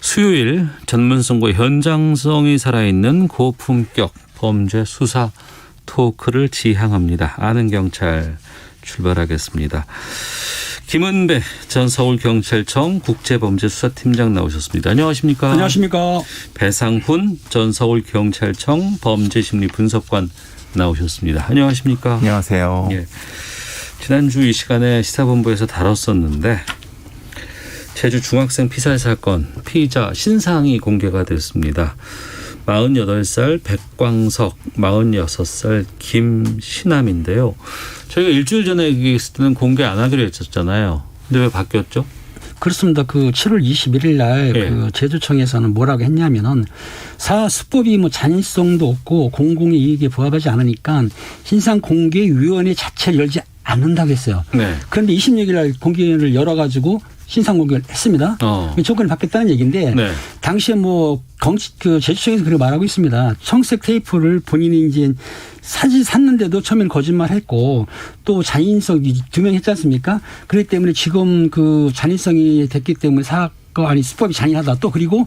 수요일 전문성과 현장성이 살아있는 고품격 범죄 수사 토크를 지향합니다. 아는 경찰 출발하겠습니다. 김은배 전 서울경찰청 국제범죄수사팀장 나오셨습니다. 안녕하십니까? 안녕하십니까? 배상훈 전 서울경찰청 범죄심리분석관 나오셨습니다. 안녕하십니까? 안녕하세요. 예. 지난주 이 시간에 시사본부에서 다뤘었는데 제주 중학생 피살 사건 피의자 신상이 공개가 됐습니다. 48살 백광석, 46살 김신남인데요. 저희가 일주일 전에 얘기했을 때는 공개 안 하기로 했었잖아요. 근데 왜 바뀌었죠? 그렇습니다. 그 7월 21일 날 예. 그 제주청에서는 뭐라고 했냐면은 사수법이 뭐 잔인성도 없고 공공의 이익에 부합하지 않으니까 신상공개위원회 자체를 열지 않는다고 했어요. 네. 그런데 26일 날 공개를 열어가지고 신상 공개를 했습니다. 조건이 바뀌었다는 얘기인데 네. 당시에 뭐 그 제주청에서 그렇게 말하고 있습니다. 청색 테이프를 본인이 이제 사지 샀는데도 처음엔 거짓말했고 또 잔인성 2명 했지 않습니까? 그렇기 때문에 지금 그 잔인성이 됐기 때문에 수법이 잔인하다. 또 그리고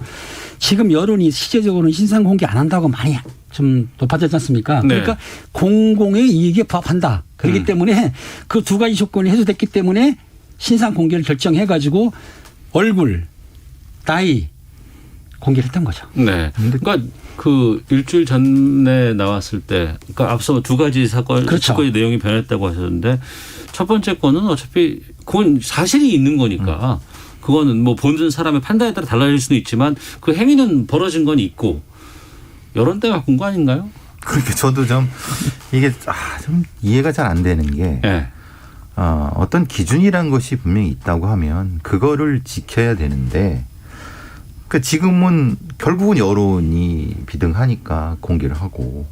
지금 여론이 실제적으로는 신상 공개 안 한다고 많이 좀 높아졌지 않습니까? 네. 그러니까 공공의 이익에 부합한다. 그렇기 때문에 그 두 가지 조건이 해소됐기 때문에 신상 공개를 결정해가지고 얼굴, 나이 공개를 했던 거죠. 네. 그러니까 그 일주일 전에 나왔을 때, 그러니까 앞서 두 가지 사건의 내용이 변했다고 하셨는데 첫 번째 거는 어차피 그건 사실이 있는 거니까 그거는 뭐 보는 사람의 판단에 따라 달라질 수는 있지만 그 행위는 벌어진 건 있고 여론 때문에 바꾼 거 아닌가요? 그러니까 저도 좀 이게 좀 이해가 잘 안 되는 게 네. 어떤 기준이란 것이 분명히 있다고 하면 그거를 지켜야 되는데 그 지금은 결국은 여론이 비등하니까 공개를 하고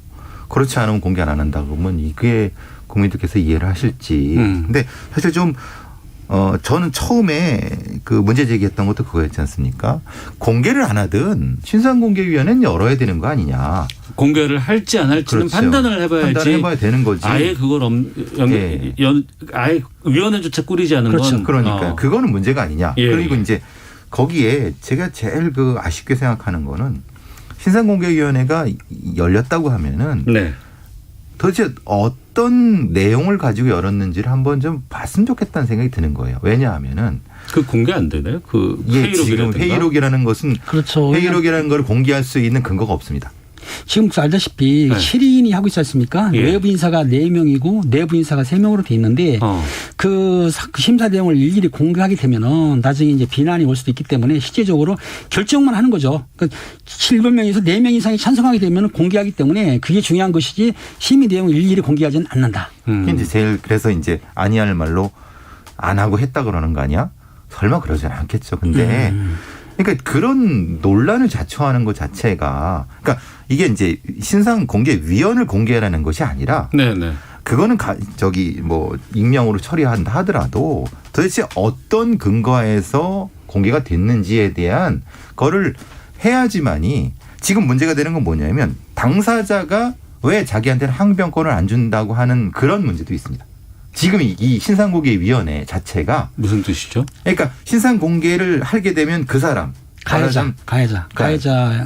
그렇지 않으면 공개 안 한다 그러면 이게 국민들께서 이해를 하실지. 근데 사실 좀 저는 처음에 그 문제 제기했던 것도 그거였지 않습니까? 공개를 안 하든 신상공개위원회는 열어야 되는 거 아니냐. 공개를 할지 안 할지는 그렇죠. 판단을 해봐야지. 판단을 해봐야 되는 거지. 아예 그걸 아예 위원회조차 꾸리지 않은 그렇죠. 건. 그러니까 그거는 문제가 아니냐. 예. 그리고 이제 거기에 제가 제일 그 아쉽게 생각하는 거는 신상공개위원회가 열렸다고 하면은 네. 도대체 어떤 내용을 가지고 열었는지를 한번 좀 봤으면 좋겠다는 생각이 드는 거예요. 왜냐하면은 그 공개 안 되나요? 그 지금 회의록이라는 것은 그렇죠. 회의록이라는 걸 공개할 수 있는 근거가 없습니다. 지금 알다시피 네. 7인이 하고 있지 않습니까? 예. 외부 인사가 4명이고 내부 인사가 3명으로 돼 있는데 그 심사 내용을 일일이 공개하게 되면은 나중에 이제 비난이 올 수도 있기 때문에 실제적으로 결정만 하는 거죠. 그러니까 7명에서 4명 이상이 찬성하게 되면 공개하기 때문에 그게 중요한 것이지 심의 내용을 일일이 공개하지는 않는다. 이제 제일 그래서 이제 아니할 말로 안 하고 했다 그러는 거 아니야? 설마 그러진 않겠죠. 근데 그러니까 그런 논란을 자초하는 것 자체가 그러니까 이게 이제 신상공개위원을 공개하라는 것이 아니라 네네. 그거는 뭐 익명으로 처리한다 하더라도 도대체 어떤 근거에서 공개가 됐는지에 대한 거를 해야지만이 지금 문제가 되는 건 뭐냐면 당사자가 왜 자기한테는 항변권을 안 준다고 하는 그런 문제도 있습니다. 지금 이 신상공개위원회 자체가 무슨 뜻이죠? 그러니까 신상공개를 하게 되면 그 사람 가해자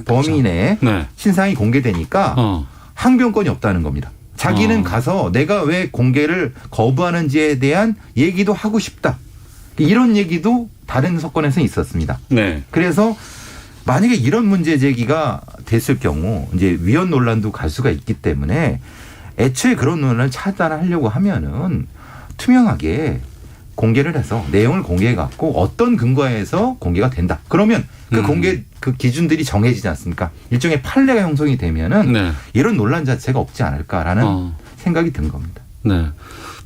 범인의 네. 신상이 공개되니까 항변권이 없다는 겁니다. 자기는 가서 내가 왜 공개를 거부하는지에 대한 얘기도 하고 싶다. 이런 얘기도 다른 사건에서 있었습니다. 네. 그래서 만약에 이런 문제 제기가 됐을 경우 이제 위헌 논란도 갈 수가 있기 때문에 애초에 그런 논란을 차단하려고 하면은 투명하게 공개를 해서 내용을 공개해 갖고 어떤 근거에서 공개가 된다. 그러면 그 공개 그 기준들이 정해지지 않습니까? 일종의 판례가 형성이 되면은 네. 이런 논란 자체가 없지 않을까라는 생각이 든 겁니다. 네.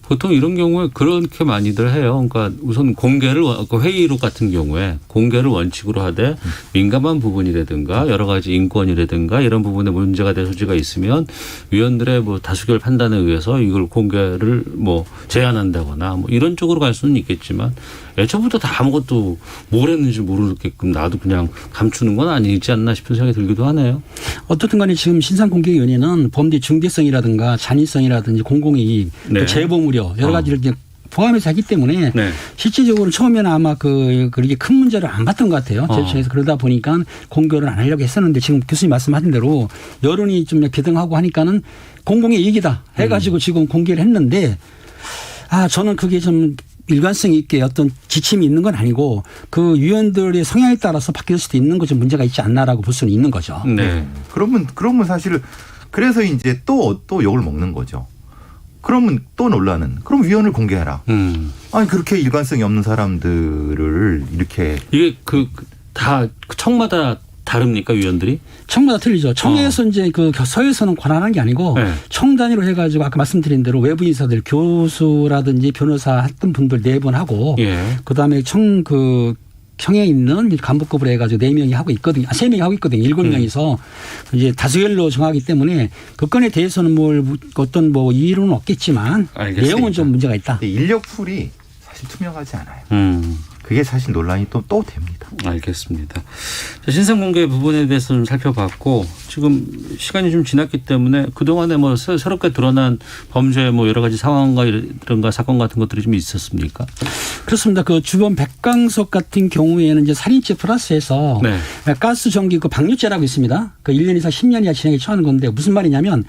보통 이런 경우에 그렇게 많이들 해요. 그러니까 우선 공개를 회의록 같은 경우에 공개를 원칙으로 하되 민감한 부분이라든가 여러 가지 인권이라든가 이런 부분에 문제가 될 소지가 있으면 위원들의 뭐 다수결 판단에 의해서 이걸 공개를 뭐 제한한다거나 뭐 이런 쪽으로 갈 수는 있겠지만 애초부터 다 아무것도 뭘 했는지 모르게끔 나도 그냥 감추는 건 아니지 않나 싶은 생각이 들기도 하네요. 어떻든 간에 지금 신상공개위원회는 범죄 중대성이라든가 잔인성이라든지 공공의 이익, 네. 또 재범 우려 여러 가지를 이제 포함해서 하기 때문에 네. 실질적으로 처음에는 아마 그렇게 큰 문제를 안 봤던 것 같아요. 제주청에서 그러다 보니까 공개를 안 하려고 했었는데 지금 교수님 말씀하신 대로 여론이 좀 비등하고 하니까는 공공의 이익이다 해가지고 지금 공개를 했는데 저는 그게 좀 일관성 있게 어떤 지침이 있는 건 아니고 그 위원들의 성향에 따라서 바뀔 수도 있는 거죠. 문제가 있지 않나라고 볼 수는 있는 거죠. 네. 그러면 사실 그래서 이제 또 욕을 먹는 거죠. 그러면 또 논란은 그럼 위원을 공개해라. 아니 그렇게 일관성이 없는 사람들을 이렇게 이게 다 청마다 다릅니까 위원들이? 청마다 틀리죠. 청에서 이제 그 서에서는 권한한 게 아니고 네. 청 단위로 해가지고 아까 말씀드린 대로 외부 인사들 교수라든지 변호사 했던 분들 4분 하고 예. 그다음에 청에 있는 간부급으로 해가지고 4명이 하고 있거든요. 3명이 하고 있거든요. 7명이서 이제 다수결로 정하기 때문에 그 건에 대해서는 어떤 이의로는 없겠지만 알겠습니다. 내용은 좀 문제가 있다. 인력풀이 사실 투명하지 않아요. 그게 사실 논란이 또 됩니다. 알겠습니다. 자, 신상공개 부분에 대해서 좀 살펴봤고 지금 시간이 좀 지났기 때문에 그동안에 새롭게 드러난 범죄 여러 가지 상황과 이런가 사건 같은 것들이 좀 있었습니까? 그렇습니다. 그 주변 백광석 같은 경우에는 이제 살인죄 플러스해서 네. 가스 전기 방류죄라고 있습니다. 그 1년 이상 10년 이하 진행에 처하는 건데 무슨 말이냐면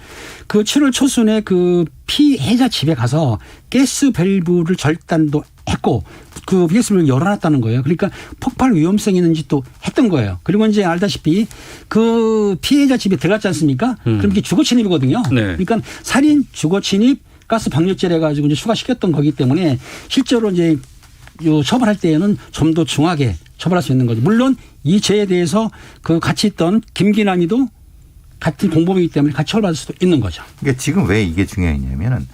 그 7월 초순에 그 피해자 집에 가서 가스 밸브를 절단도 했고 그 가스를 열어놨다는 거예요. 그러니까 폭발 위험성이 있는지 또 했던 거예요. 그리고 이제 알다시피 그 피해자 집에 들어갔지 않습니까? 그럼 이게 주거 침입이거든요. 네. 그러니까 살인, 주거 침입, 가스 방류죄를 해가지고 이제 추가시켰던 거기 때문에 실제로 이제 처벌할 때에는 좀 더 중하게 처벌할 수 있는 거죠. 물론 이 죄에 대해서 그 같이 있던 김기남이도 같은 공범이기 때문에 같이 처벌받을 수도 있는 거죠. 그러니까 지금 왜 이게 중요했냐면은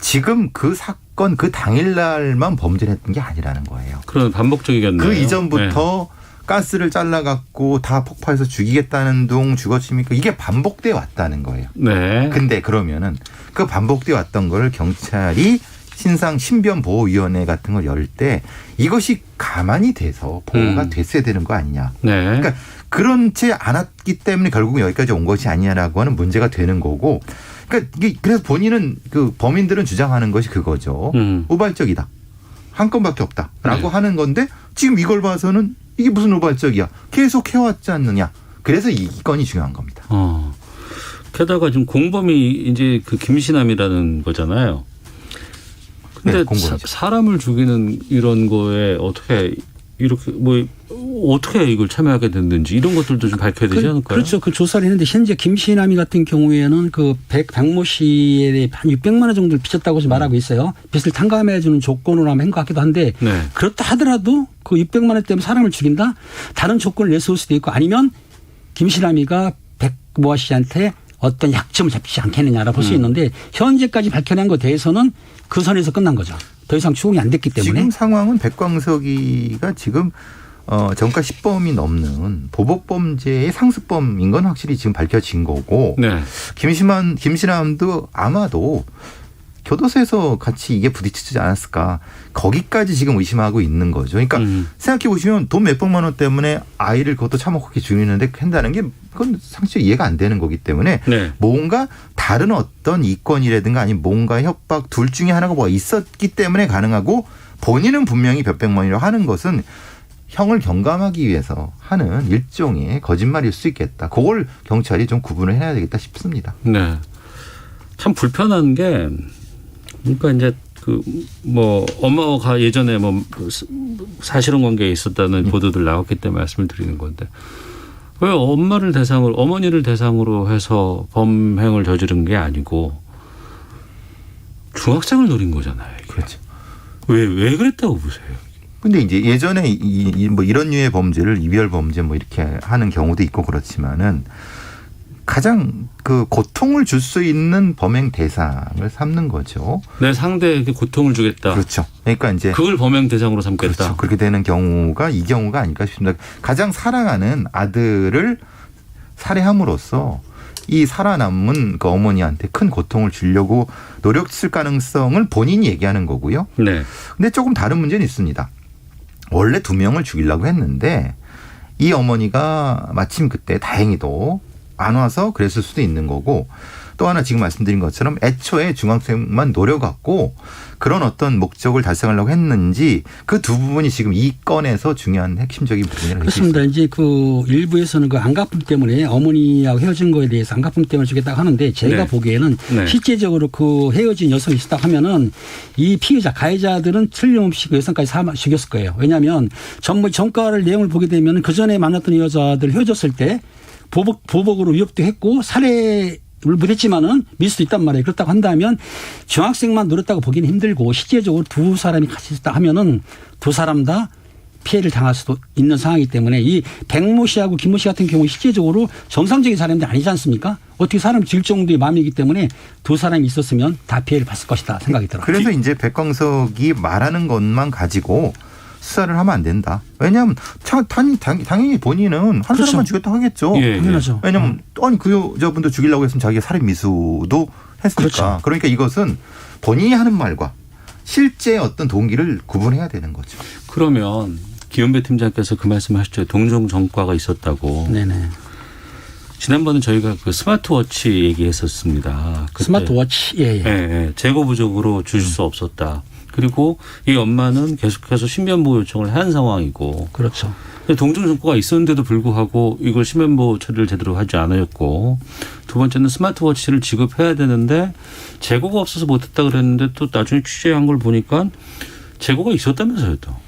지금 그 사건 그 당일날만 범죄를 했던 게 아니라는 거예요. 그런 반복적이겠네요. 그 이전부터 가스를 잘라갖고 다 폭파해서 죽이겠다는 둥 주거침입 이게 반복돼 왔다는 거예요. 네. 근데 그러면은 그 반복돼 왔던 거를 경찰이 신변보호위원회 같은 걸 열 때 이것이 가만히 돼서 보호가 됐어야 되는 거 아니냐. 네. 그러니까 그렇지 않았기 때문에 결국은 여기까지 온 것이 아니냐라고 하는 문제가 되는 거고. 그러니까 이게 그래서 본인은 그 범인들은 주장하는 것이 그거죠. 우발적이다. 한 건밖에 없다라고 네. 하는 건데 지금 이걸 봐서는 이게 무슨 우발적이야. 계속 해왔지 않느냐. 그래서 이 건이 중요한 겁니다. 게다가 지금 공범이 이제 그 김신남이라는 거잖아요. 근데 네, 공범이죠. 사람을 죽이는 이런 거에 어떻게 이렇게 어떻게 이걸 참여하게 됐는지 이런 것들도 좀 밝혀야 되지 않을까요? 그렇죠. 그 조사를 했는데 현재 김신남이 같은 경우에는 그 백모 씨에 대해 한 600만 원 정도를 빚졌다고 말하고 있어요. 빚을 탕감해 주는 조건으로 한번 한 것 같기도 한데 네. 그렇다 하더라도 그 600만 원 때문에 사람을 죽인다? 다른 조건을 내세울 수도 있고 아니면 김신남이가 백모 씨한테 어떤 약점을 잡지 않겠느냐라고 볼 수 있는데 현재까지 밝혀낸 것에 대해서는 그 선에서 끝난 거죠. 더 이상 추궁이 안 됐기 때문에. 지금 상황은 백광석이가 지금 전과 10범이 넘는 보복범죄의 상습범인 건 확실히 지금 밝혀진 거고 네. 김신남도 아마도 교도소에서 같이 이게 부딪히지 않았을까. 거기까지 지금 의심하고 있는 거죠. 그러니까 생각해 보시면 돈 몇백만 원 때문에 아이를 그것도 참혹하게 죽이는데 한다는 게 그건 상식적으로 이해가 안 되는 거기 때문에 네. 뭔가 다른 어떤 이권이라든가 아니면 뭔가 협박 둘 중에 하나가 뭐가 있었기 때문에 가능하고 본인은 분명히 몇백만 원이라고 하는 것은 형을 경감하기 위해서 하는 일종의 거짓말일 수 있겠다. 그걸 경찰이 좀 구분을 해야 되겠다 싶습니다. 네. 참 불편한 게 그러니까 이제 엄마가 예전에 사실혼 관계에 있었다는 보도들 나왔기 때문에 말씀을 드리는 건데 왜 어머니를 대상으로 해서 범행을 저지른 게 아니고 중학생을 노린 거잖아요. 이게. 그렇죠. 왜 그랬다고 보세요? 근데 이제 예전에 이런 류의 범죄를 이별 범죄 이렇게 하는 경우도 있고 그렇지만은 가장 그 고통을 줄 수 있는 범행 대상을 삼는 거죠. 내 상대에게 고통을 주겠다. 그렇죠. 그러니까 이제 그걸 범행 대상으로 삼겠다. 그렇죠. 그렇게 되는 경우가 이 경우가 아닐까 싶습니다. 가장 사랑하는 아들을 살해함으로써 이 살아남은 그 어머니한테 큰 고통을 주려고 노력했을 가능성을 본인이 얘기하는 거고요. 네. 근데 조금 다른 문제는 있습니다. 원래 2명을 죽이려고 했는데 이 어머니가 마침 그때 다행히도 안 와서 그랬을 수도 있는 거고 또 하나 지금 말씀드린 것처럼 애초에 중앙선만 노려갖고 그런 어떤 목적을 달성하려고 했는지 그 두 부분이 지금 이 건에서 중요한 핵심적인 부분이라고 그렇습니다. 이제 그 일부에서는 그 안가품 때문에 어머니하고 헤어진 거에 대해서 안가품 때문에 주겠다고 하는데 제가 네. 보기에는 네. 실제적으로 그 헤어진 여성이 있었다 하면은 이 피해자 가해자들은 틀림없이 그 여성까지 죽였을 거예요. 왜냐하면 전부 전과를 내용을 보게 되면 그 전에 만났던 여자들 헤어졌을 때 보복으로 위협도 했고 살해를 못했지만은 밀 수도 있단 말이에요. 그렇다고 한다면 중학생만 노렸다고 보기는 힘들고 실제적으로 두 사람이 같이 있다 하면은 두 사람 다 피해를 당할 수도 있는 상황이기 때문에 이 백모 씨하고 김모 씨 같은 경우 실제적으로 정상적인 사람들이 아니지 않습니까? 어떻게 사람 질 정도의 마음이기 때문에 두 사람이 있었으면 다 피해를 봤을 것이다 생각이 들어요. 그래서 이제 백광석이 말하는 것만 가지고 수사를 하면 안 된다. 왜냐하면 당연히 본인은 한 그렇죠. 사람만 죽였다 하겠죠. 예, 당연하죠. 왜냐하면 아니 그 여자분도 죽이려고 했으면 자기가 살인 미수도 했으니까. 그렇죠. 그러니까 이것은 본인이 하는 말과 실제 어떤 동기를 구분해야 되는 거죠. 그러면 김은배 팀장께서 그 말씀하셨죠. 동종 전과가 있었다고. 네네. 지난번에 저희가 그 스마트워치 얘기했었습니다. 그때 스마트워치 예. 예, 예. 재고 부족으로 주실 수 없었다. 그리고 이 엄마는 계속해서 신변보호 요청을 한 상황이고. 그렇죠. 동종 전과가 있었는데도 불구하고 이걸 신변보호 처리를 제대로 하지 않았고, 두 번째는 스마트워치를 지급해야 되는데 재고가 없어서 못했다 그랬는데 또 나중에 취재한 걸 보니까 재고가 있었다면서요 또.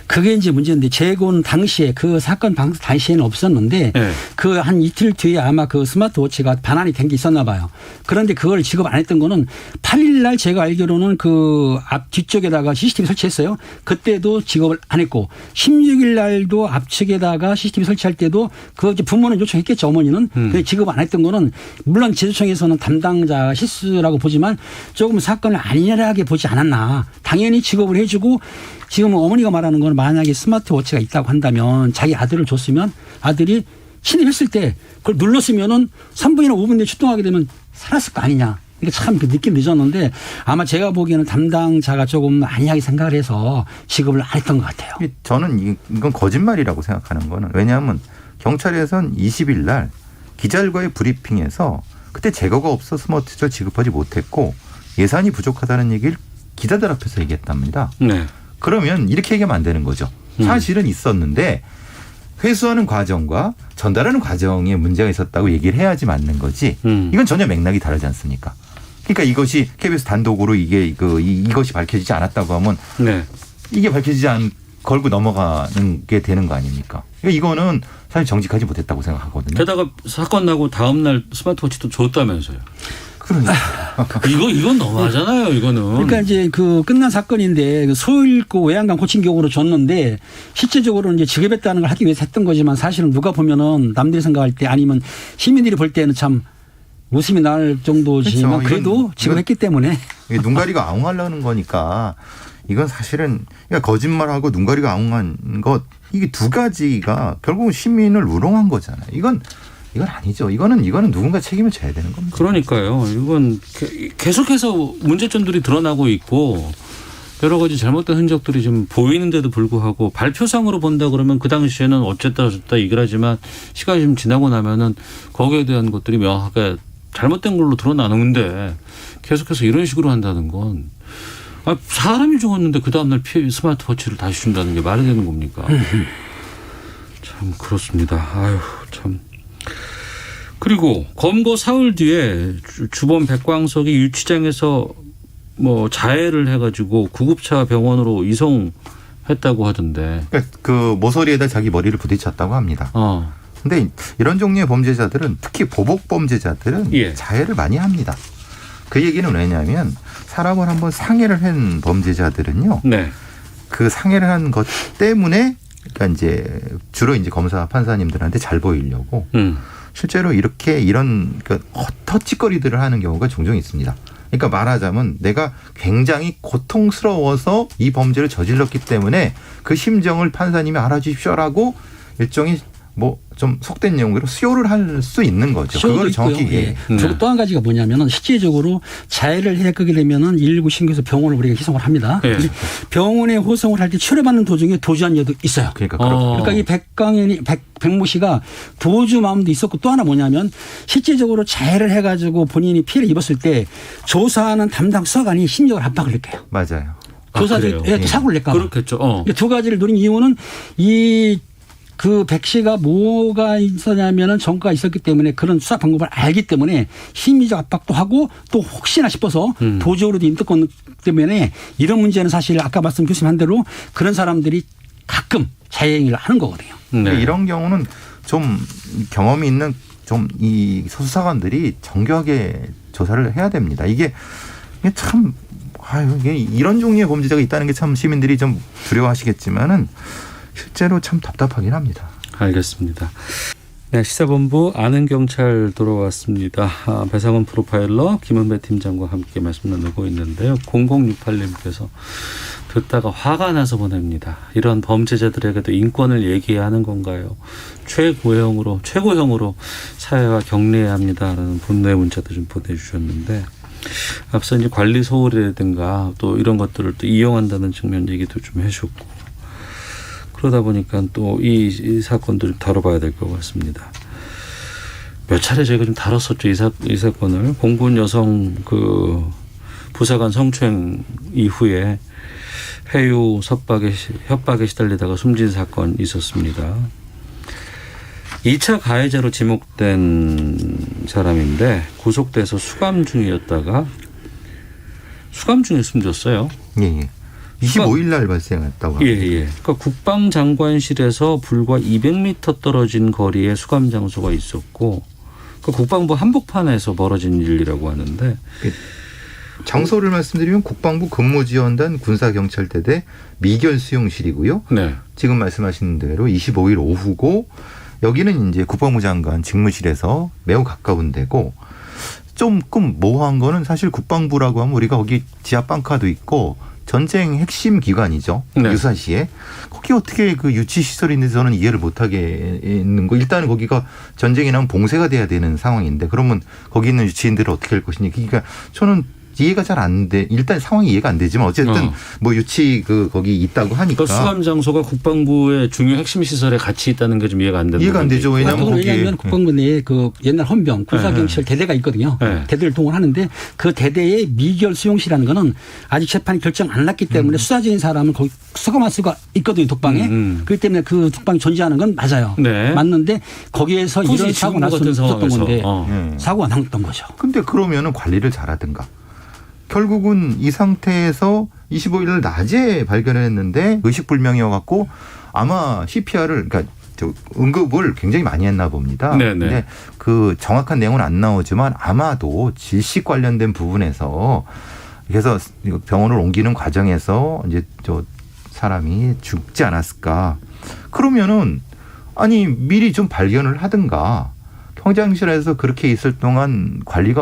그게 이제 문제인데 재고는 당시에 그 사건 당시에는 없었는데 네. 그 한 이틀 뒤에 아마 그 스마트워치가 반환이 된 게 있었나 봐요. 그런데 그걸 지급 안 했던 거는 8일 날 제가 알기로는 그 앞 뒤쪽에다가 CCTV 설치했어요. 그때도 지급을 안 했고 16일 날도 앞측에다가 CCTV 설치할 때도 그 이제 부모는 요청했겠죠. 어머니는. 근데 지급 안 했던 거는 물론 제주청에서는 담당자 실수라고 보지만 조금 사건을 안일하게 보지 않았나. 당연히 지급을 해주고 지금 어머니가 말하는 건 만약에 스마트워치가 있다고 한다면 자기 아들을 줬으면 아들이 침입했을 때 그걸 눌렀으면은 3분이나 5분 내에 출동하게 되면 살았을 거 아니냐. 이게 참 느낌 늦었는데 아마 제가 보기에는 담당자가 조금 안이하게 생각을 해서 지급을 안 했던 것 같아요. 저는 이건 거짓말이라고 생각하는 거는 왜냐하면 경찰에선 20일 날 기자들과의 브리핑에서 그때 재고가 없어 스마트워치 지급하지 못했고 예산이 부족하다는 얘기를 기자들 앞에서 얘기했답니다. 네. 그러면 이렇게 얘기하면 안 되는 거죠. 사실은 있었는데 회수하는 과정과 전달하는 과정에 문제가 있었다고 얘기를 해야지 맞는 거지. 이건 전혀 맥락이 다르지 않습니까? 그러니까 이것이 KBS 단독으로 이것이 밝혀지지 않았다고 하면 네. 이게 밝혀지지 않 걸고 넘어가는 게 되는 거 아닙니까? 그러니까 이거는 사실 정직하지 못했다고 생각하거든요. 게다가 사건 나고 다음 날 스마트워치도 줬다면서요. 그러니까. 이건 너무하잖아요. 이거는. 그러니까 이제 그 끝난 사건인데 소잃고 외양간 고친 경우로 줬는데 실제적으로 이제 지급했다는 걸 하기 위해서 했던 거지만 사실은 누가 보면은 남들이 생각할 때 아니면 시민들이 볼 때는 참 웃음이 날 정도지만 그렇죠. 그래도 지급했기 때문에 눈 가리고 아웅하려는 거니까 이건 사실은 그러니까 거짓말하고 눈 가리고 아웅한 것 이게 두 가지가 결국은 시민을 우롱한 거잖아요. 이건 아니죠. 이거는 누군가 책임을 져야 되는 겁니다. 그러니까요. 이건 계속해서 문제점들이 드러나고 있고 여러 가지 잘못된 흔적들이 좀 보이는데도 불구하고 발표상으로 본다 그러면 그 당시에는 어쨌다 얘기를 하지만 시간이 좀 지나고 나면은 거기에 대한 것들이 명확하게 잘못된 걸로 드러나는데 계속해서 이런 식으로 한다는 건 사람이 죽었는데 그 다음날 스마트워치를 다시 준다는 게 말이 되는 겁니까? 참 그렇습니다. 아유 참. 그리고 검거 사흘 뒤에 주범 백광석이 유치장에서 뭐 자해를 해가지고 구급차 병원으로 이송했다고 하던데. 그러니까 그 모서리에다 자기 머리를 부딪혔다고 합니다. 근데 이런 종류의 범죄자들은 특히 보복 범죄자들은 예. 자해를 많이 합니다. 그 얘기는 왜냐하면 사람을 한번 상해를 한 범죄자들은요. 네. 그 상해를 한 것 때문에 그러니까 이제 주로 이제 검사 판사님들한테 잘 보이려고 실제로 이런 헛짓거리들을 하는 경우가 종종 있습니다. 그러니까 말하자면 내가 굉장히 고통스러워서 이 범죄를 저질렀기 때문에 그 심정을 판사님이 알아주십시오라고 일종의 뭐 좀 속된 용어로 수요를 할 수 있는 거죠. 그걸 정확히 예. 그리고 또 한 가지가 뭐냐면은 실제적으로 자해를 해하게 되면은 119 신고해서 병원을 우리가 희송을 합니다. 예. 병원에 호송을 할 때 치료받는 도중에 도주한 예도 있어요. 그러니까 그러니까 이 백모 씨가 도주 마음도 있었고 또 하나 뭐냐면 실제적으로 자해를 해가지고 본인이 피해를 입었을 때 조사하는 담당 수사관이 심리적으로 압박을 느껴요. 맞아요. 그래요? 사고를 낼까 봐. 그렇겠죠. 두 가지를 노린 이유는 백 씨가 뭐가 있었냐면은 전과가 있었기 때문에 그런 수사 방법을 알기 때문에 심리적 압박도 하고 또 혹시나 싶어서 도주로도 인터권 때문에 이런 문제는 사실 아까 말씀 교수님 한 대로 그런 사람들이 가끔 자해행위를 하는 거거든요. 네. 이런 경우는 좀 경험이 있는 좀 이 수사관들이 정교하게 조사를 해야 됩니다. 이게 참 이게 이런 종류의 범죄자가 있다는 게 참 시민들이 좀 두려워하시겠지만은 실제로 참 답답하긴 합니다. 알겠습니다. 네, 시사본부 아는 경찰 돌아왔습니다. 배상훈 프로파일러 김은배 팀장과 함께 말씀 나누고 있는데요. 0068님께서 듣다가 화가 나서 보냅니다. 이런 범죄자들에게도 인권을 얘기해야 하는 건가요? 최고형으로 사회가 격리해야 합니다라는 분노의 문자도 좀 보내주셨는데 앞서 이제 관리 소홀이라든가 또 이런 것들을 또 이용한다는 측면 얘기도 좀 해주셨고 그러다 보니까 또 이 사건도 좀 다뤄봐야 될 것 같습니다. 몇 차례 저희가 좀 다뤘었죠. 이 사건을. 공군 여성 부사관 성추행 이후에 회유 협박에 시달리다가 숨진 사건이 있었습니다. 2차 가해자로 지목된 사람인데 구속돼서 수감 중이었다가 수감 중에 숨졌어요. 예. 25일 날 발생했다고 합니다. 예. 그러니까 국방장관실에서 불과 200m 떨어진 거리에 수감 장소가 있었고 그 국방부 한복판에서 벌어진 일이라고 하는데 장소를 말씀드리면 국방부 근무지원단 군사경찰대대 미결 수용실이고요. 네. 지금 말씀하신 대로 25일 오후고 여기는 이제 국방부 장관 직무실에서 매우 가까운 데고 조금 모호한 거는 사실 국방부라고 하면 우리가 거기 지하 방카도 있고 전쟁 핵심 기관이죠. 네. 유사시에. 거기 어떻게 그 유치 시설이 있는지 저는 이해를 못하게 있는 거. 일단은 거기가 전쟁이 나면 봉쇄가 돼야 되는 상황인데 그러면 거기 있는 유치인들을 어떻게 할 것이냐. 그러니까 저는 이해가 잘 안 돼. 일단 상황이 이해가 안 되지만 어쨌든 뭐 유치 거기 있다고 하니까. 그러니까 수감 장소가 국방부의 중요 핵심 시설에 같이 있다는 게 좀 이해가 안 된다. 이해가 안 되죠. 왜냐하면 국방부 내에 그 옛날 헌병 군사경찰 대대가 있거든요. 대대를 동원하는데 그 대대의 미결 수용실이라는 거는 아직 재판이 결정 안 났기 때문에 수사적인 사람은 거기 수감할 수가 있거든요. 독방에. 그렇기 때문에 그 독방이 존재하는 건 맞아요. 네. 맞는데 거기에서 이런 사고가 났었던 건데 사고가 났던 거죠. 근데 그러면은 관리를 잘하든가. 결국은 이 상태에서 25일 낮에 발견했는데 의식불명이어갖고 아마 CPR을 그러니까 응급을 굉장히 많이 했나 봅니다. 네네. 근데 그 정확한 내용은 안 나오지만 아마도 질식 관련된 부분에서 그래서 병원을 옮기는 과정에서 이제 저 사람이 죽지 않았을까. 그러면은 아니 미리 좀 발견을 하든가 평장실에서 그렇게 있을 동안 관리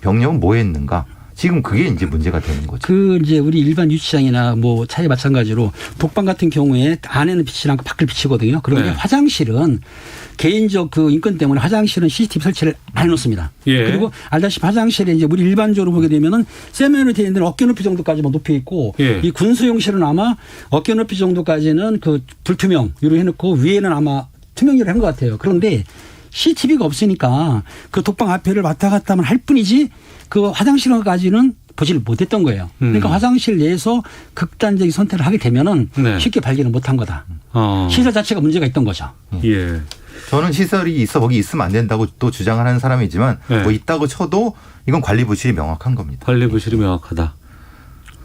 병력은 뭐 했는가. 지금 그게 이제 문제가 되는 거죠. 이제 우리 일반 유치장이나 뭐 차에 마찬가지로 독방 같은 경우에 안에는 비치지 않고 밖을 비치거든요. 그런데 화장실은 개인적 그 인권 때문에 화장실은 CCTV 설치를 안 해놓습니다. 예. 그리고 알다시피 화장실에 이제 우리 일반적으로 보게 되면은 세면으로 되어 있는 어깨 높이 정도까지만 높여 있고 이 군수용실은 아마 어깨 높이 정도까지는 그 불투명으로 해놓고 위에는 아마 투명으로 한 것 같아요. 그런데 CCTV가 없으니까 그 독방 앞에를 왔다 갔다 하면 할 뿐이지 그 화장실까지는 보지를 못했던 거예요. 그러니까 화장실 내에서 극단적인 선택을 하게 되면은 쉽게 발견을 못한 거다. 시설 자체가 문제가 있던 거죠. 예. 저는 시설이 있어 거기 있으면 안 된다고 또 주장하는 사람이지만 뭐 있다고 쳐도 이건 관리부실이 명확한 겁니다. 관리부실이 명확하다.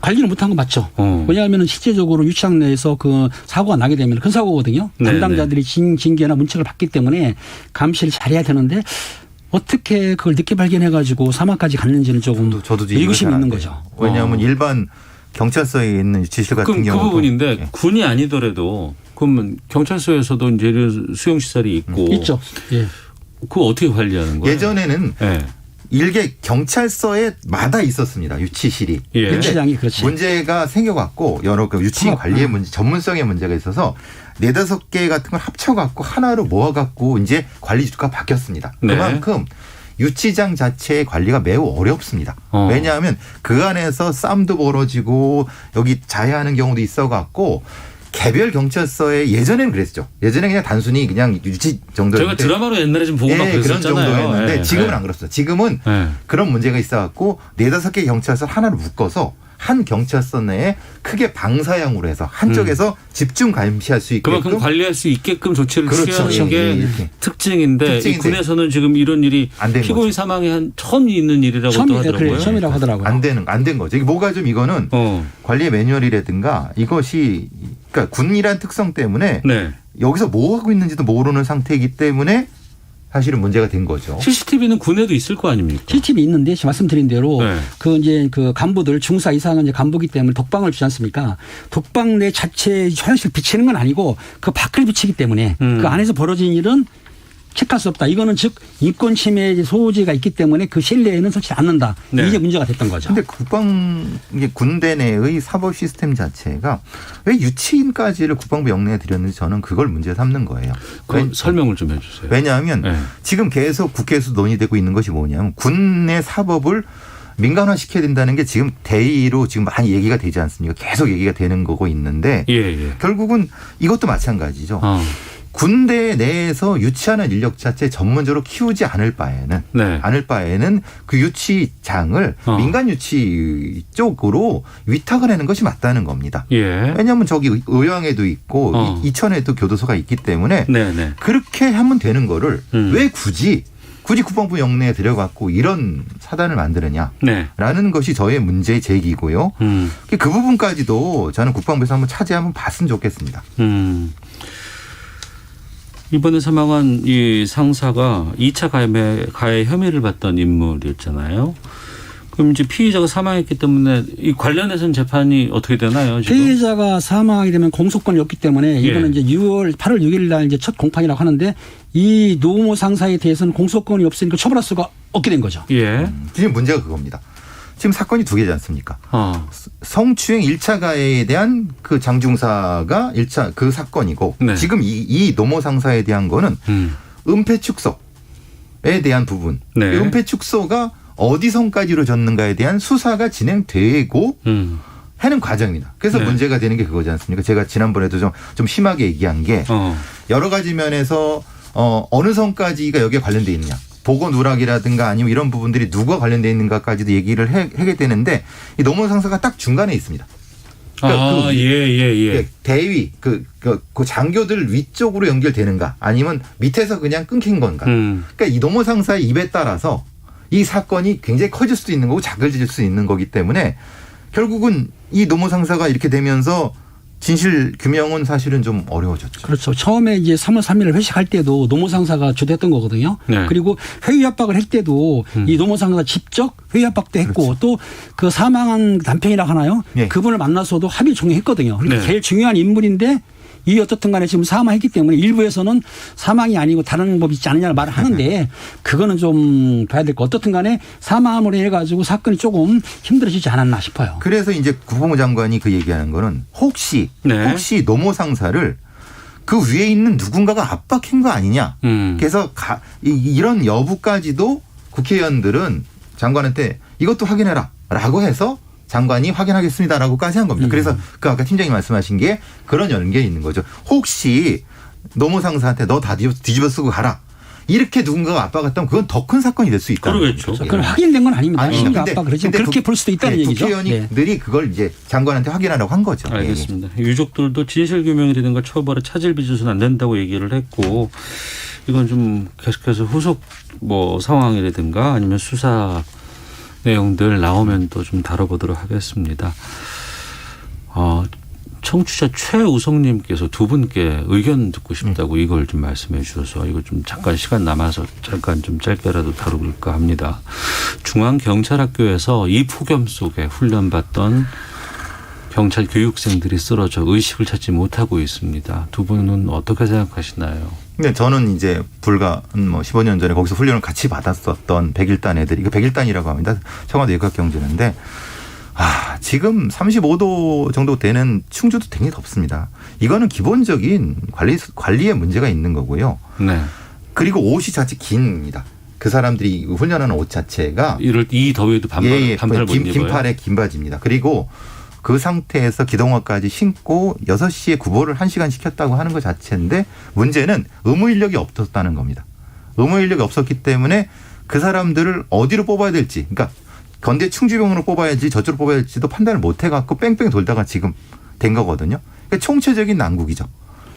관리를 못한 건 맞죠. 왜냐하면 실제적으로 유치장 내에서 그 사고가 나게 되면 큰 사고거든요. 담당자들이 징계나 문책을 받기 때문에 감시를 잘해야 되는데 어떻게 그걸 늦게 발견해가지고 사망까지 갔는지는 조금 저도 의구심이 있는 거죠. 왜냐하면 일반 경찰서에 있는 유치실 같은 경우도. 그 부분인데 군이 아니더라도 그러면 경찰서에서도 이제 수용시설이 있고. 있죠. 예. 그거 어떻게 관리하는 거예요? 예전에는 일개 경찰서에마다 있었습니다. 유치실이. 유치장이 그렇지. 문제가 생겨갖고 여러 그 유치인 관리의 문제, 전문성의 문제가 있어서 4-5개 같은 걸 합쳐갖고 하나로 모아갖고 이제 관리주가 바뀌었습니다. 네. 그만큼 유치장 자체의 관리가 매우 어렵습니다. 왜냐하면 그 안에서 싸움도 벌어지고 여기 자해하는 경우도 있어갖고 개별 경찰서에 예전에는 그랬죠. 예전에 그냥 단순히 그냥 유치 정도였는데. 제가 드라마로 옛날에 좀 보고 막 그런 그랬었잖아요. 정도였는데 예, 지금은 예. 안 그렇습니다. 지금은 그런 문제가 있어갖고 4-5개 경찰서 하나를 묶어서 한 경찰서 내에 크게 방사형으로 해서 한쪽에서 집중 감시할 수 있게끔 그만큼 관리할 수 있게끔 조치를 그렇죠. 취하는 게 이렇게. 특징인데 이 특징인데. 군에서는 지금 이런 일이 안된 피고인 거죠. 사망이 한 처음 있는 일이라고 처음이에요. 하더라고요. 그래, 처음이라고 하더라고요. 안 된 거죠. 이게 뭐가 좀 이거는 관리의 매뉴얼이라든가 이것이 그러니까 군이란 특성 때문에 네. 여기서 뭐 하고 있는지도 모르는 상태이기 때문에 사실은 문제가 된 거죠. CCTV는 군에도 있을 거 아닙니까? CCTV 있는데 지금 말씀드린 대로 네. 그 이제 그 간부들 중사 이상은 이제 간부기 때문에 독방을 주지 않습니까? 독방 내 자체 화장실 비치는 건 아니고 그 밖을 비치기 때문에 그 안에서 벌어진 일은 체크할 수 없다. 이거는 즉 인권 침해 소지가 있기 때문에 그 실내에는 설치 않는다. 네. 이게 문제가 됐던 거죠. 근데 이게 군대 내의 사법 시스템 자체가 왜 유치인까지를 국방부 영내에 들였는지 저는 그걸 문제 삼는 거예요. 설명을 좀 해주세요. 왜냐하면 네. 지금 계속 국회에서 논의되고 있는 것이 뭐냐면 군내 사법을 민간화시켜야 된다는 게 지금 대의로 지금 많이 얘기가 되지 않습니까? 계속 얘기가 되는 거고 있는데 예. 결국은 이것도 마찬가지죠. 군대 내에서 유치하는 인력 자체 전문적으로 키우지 않을 바에는 그 유치장을 민간 유치 쪽으로 위탁을 하는 것이 맞다는 겁니다. 예. 왜냐하면 저기 의왕에도 있고 이천에도 교도소가 있기 때문에 네. 그렇게 하면 되는 거를 왜 굳이 국방부 영내에 들여갖고 이런 사단을 만드느냐라는 네. 것이 저의 문제 제기고요. 그 부분까지도 저는 국방부에서 한번 차지 한번 봤으면 좋겠습니다. 이번에 사망한 이 상사가 2차 가해 혐의를 받던 인물이었잖아요. 그럼 이제 피의자가 사망했기 때문에 이 관련해서는 재판이 어떻게 되나요? 지금? 피해자가 사망하게 되면 공소권이 없기 때문에 이거는 이제 8월 6일 날 이제 첫 공판이라고 하는데 이 노모 상사에 대해서는 공소권이 없으니까 처벌할 수가 없게 된 거죠. 예. 지금 문제가 그겁니다. 지금 사건이 2개지 않습니까? 성추행 1차 가해에 대한 그 장중사가 1차 그 사건이고 네. 지금 이 노모 상사에 대한 거는 은폐 축소에 대한 부분. 네. 은폐 축소가 어디 선까지 이루어졌는가에 대한 수사가 진행되고 하는 과정입니다. 그래서 네. 문제가 되는 게 그거지 않습니까? 제가 지난번에도 좀 심하게 얘기한 게 여러 가지 면에서 어느 선까지가 여기에 관련돼 있느냐. 보고 누락이라든가 아니면 이런 부분들이 누가 관련돼 있는가까지도 얘기를 하게 되는데 이 노무 상사가 딱 중간에 있습니다. 그러니까 예. 대위 그 장교들 위쪽으로 연결되는가 아니면 밑에서 그냥 끊긴 건가. 그러니까 이 노무 상사의 입에 따라서 이 사건이 굉장히 커질 수도 있는 거고 작아질 수 있는 거기 때문에 결국은 이 노무 상사가 이렇게 되면서 진실 규명은 사실은 좀 어려워졌죠. 그렇죠. 처음에 이제 3월 3일 회식할 때도 노모 상사가 주도했던 거거든요. 네. 그리고 회의 압박을 할 때도 이 노모 상사가 직접 회의 압박도 했고 그렇죠. 또 그 사망한 남편이라 하나요? 네. 그분을 만나서도 합의 종료했거든요. 그러니까 네. 제일 중요한 인물인데 이 어떻든 간에 지금 사망했기 때문에 일부에서는 사망이 아니고 다른 법이 있지 않느냐는 말을 하는데 그거는 좀 봐야 될 거. 어떻든 간에 사망으로 해가지고 사건이 조금 힘들어지지 않았나 싶어요. 그래서 이제 국방부 장관이 그 얘기하는 거는 혹시 노모 상사를 그 위에 있는 누군가가 압박한 거 아니냐. 그래서 이런 여부까지도 국회의원들은 장관한테 이것도 확인해라 라고 해서 장관이 확인하겠습니다라고까지 한 겁니다. 그래서 그 아까 팀장님 말씀하신 게 그런 연계에 있는 거죠. 혹시 노무 상사한테 너 다 뒤집어 쓰고 가라. 이렇게 누군가가 압박했다면 그건 더 큰 사건이 될 수 있다. 그러겠죠. 그건 확인된 건 아닙니다. 아니, 심리가 압박을 하지. 그렇게 볼 수도 있다는 얘기죠. 국회의원들이 그걸 이제 장관한테 확인하라고 한 거죠. 알겠습니다. 유족들도 진실규명이라든가 처벌에 차질 빚어서는 안 된다고 얘기를 했고 이건 좀 계속해서 후속 상황이라든가 아니면 수사 내용들 나오면 또 좀 다뤄보도록 하겠습니다. 청취자 최우성님께서 두 분께 의견 듣고 싶다고 이걸 좀 말씀해 주셔서 이거 좀 잠깐 시간 남아서 잠깐 좀 짧게라도 다뤄볼까 합니다. 중앙경찰학교에서 이 폭염 속에 훈련받던 경찰 교육생들이 쓰러져 의식을 찾지 못하고 있습니다. 두 분은 어떻게 생각하시나요? 네, 저는 이제 불과 15년 전에 거기서 훈련을 같이 받았었던 101단 애들, 이거 101단이라고 합니다. 청와대 예각경제인데, 지금 35도 정도 되는 충주도 굉장히 덥습니다. 이거는 기본적인 관리에 문제가 있는 거고요. 네. 그리고 옷이 자칫 긴입니다. 그 사람들이 훈련하는 옷 자체가 이 더위에도 반팔 못 입어요. 긴팔에 긴 바지입니다. 그리고 그 상태에서 기동화까지 신고 6시에 구보를 1시간 시켰다고 하는 것 자체인데 문제는 의무 인력이 없었다는 겁니다. 의무 인력이 없었기 때문에 그 사람들을 어디로 뽑아야 될지, 그러니까 건대 충주병으로 뽑아야지 저쪽으로 뽑아야 될지도 판단을 못 해갖고 뺑뺑 돌다가 지금 된 거거든요. 그러니까 총체적인 난국이죠.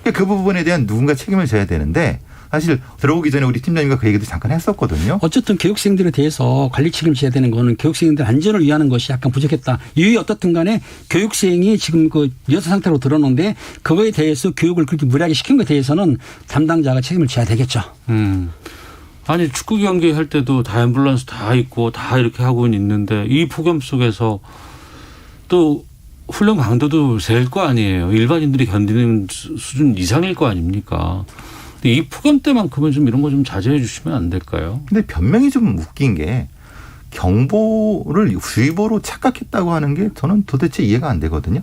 그러니까 그 부분에 대한 누군가 책임을 져야 되는데 사실 들어오기 전에 우리 팀장님과 그 얘기도 잠깐 했었거든요. 어쨌든 교육생들에 대해서 관리 책임을 져야 되는 거는 교육생들 안전을 위하는 것이 약간 부족했다. 이유에 어떻든 간에 교육생이 지금 그 여서 상태로 들어오는데 그거에 대해서 교육을 그렇게 무리하게 시킨 것에 대해서는 담당자가 책임을 져야 되겠죠. 아니 축구 경기 할 때도 다 앰뷸런스 다 있고 다 이렇게 하고는 있는데 이 폭염 속에서 또 훈련 강도도 셀 거 아니에요. 일반인들이 견디는 수준 이상일 거 아닙니까? 근데 이 폭염 때만큼은 좀 이런 거 좀 자제해 주시면 안 될까요? 근데 변명이 좀 웃긴 게 경보를 주의보로 착각했다고 하는 게 저는 도대체 이해가 안 되거든요.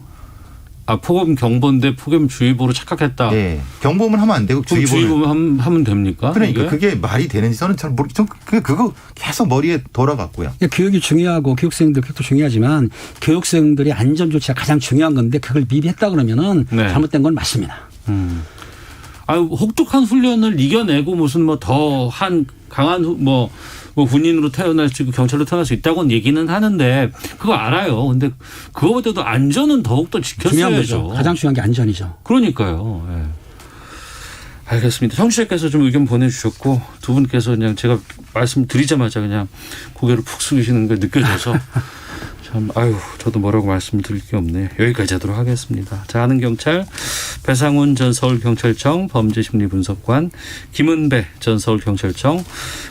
폭염 경보인데 폭염 주의보로 착각했다. 네. 경보만 하면 안 되고 주의보만 하면 됩니까? 그러니까 그게 말이 되는지 저는 잘 모르겠어요. 그거 계속 머리에 돌아갔고요. 교육이 중요하고 교육생들 교육도 중요하지만 교육생들의 안전 조치가 가장 중요한 건데 그걸 미리 했다 그러면은 네. 잘못된 건 맞습니다. 혹독한 훈련을 이겨내고 무슨 뭐 더 강한 뭐 군인으로 태어날 수 있고 경찰로 태어날 수 있다고는 얘기는 하는데 그거 알아요. 근데 그거보다도 안전은 더욱더 중요한 거죠. 지켰어야죠. 가장 중요한 게 안전이죠. 그러니까요. 예. 알겠습니다. 청취자께서 좀 의견 보내주셨고 두 분께서 그냥 제가 말씀드리자마자 그냥 고개를 푹 숙이시는 게 느껴져서 참 저도 뭐라고 말씀드릴 게 없네요. 여기까지 하도록 하겠습니다. 자, 아는 경찰 배상훈 전 서울경찰청 범죄심리분석관, 김은배 전 서울경찰청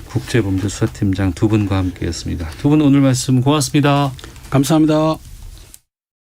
국제범죄수사팀장 두 분과 함께했습니다. 두 분 오늘 말씀 고맙습니다. 감사합니다.